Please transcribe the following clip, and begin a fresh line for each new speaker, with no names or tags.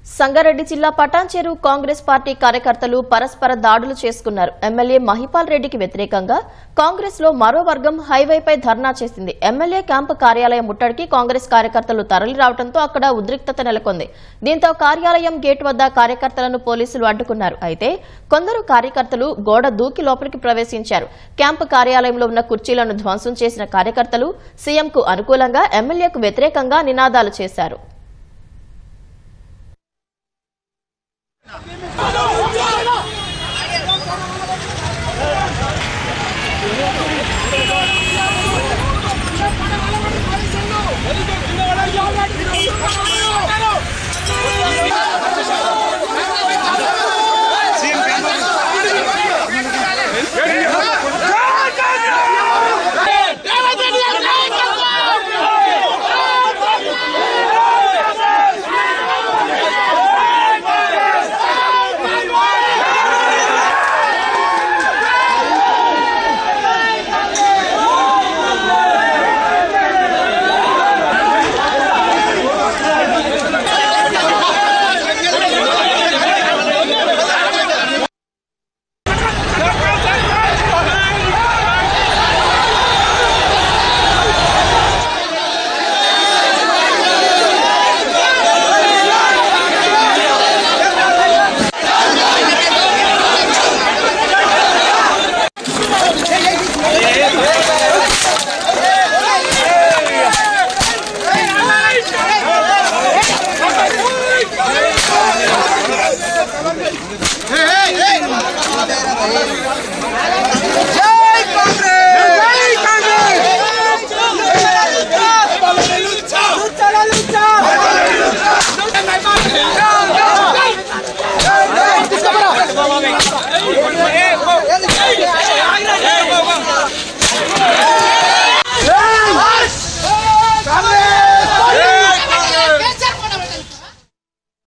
సంగారెడ్డి జిల్లా పటాన్చెరు కాంగ్రెస్ పార్టీ కార్యకర్తలు పరస్పర దాడులు చేసుకున్నారు. ఎమ్మెల్యే మహిపాల్ రెడ్డికి వ్యతిరేకంగా కాంగ్రెస్ లో మరో వర్గం హైవేపై ధర్నా చేసింది. ఎమ్మెల్యే క్యాంపు కార్యాలయం ముట్టడికి కాంగ్రెస్ కార్యకర్తలు తరలి రావడంతో అక్కడ ఉద్రిక్తత నెలకొంది. దీంతో కార్యాలయం గేట్ వద్ద కార్యకర్తలను పోలీసులు అడ్డుకున్నారు. అయితే కొందరు కార్యకర్తలు గోడ దూకి లోపలికి ప్రవేశించారు. క్యాంపు కార్యాలయంలో ఉన్న కుర్చీలను ధ్వంసం చేసిన కార్యకర్తలు సీఎంకు అనుకూలంగా ఎమ్మెల్యేకు వ్యతిరేకంగా నినాదాలు చేశారు.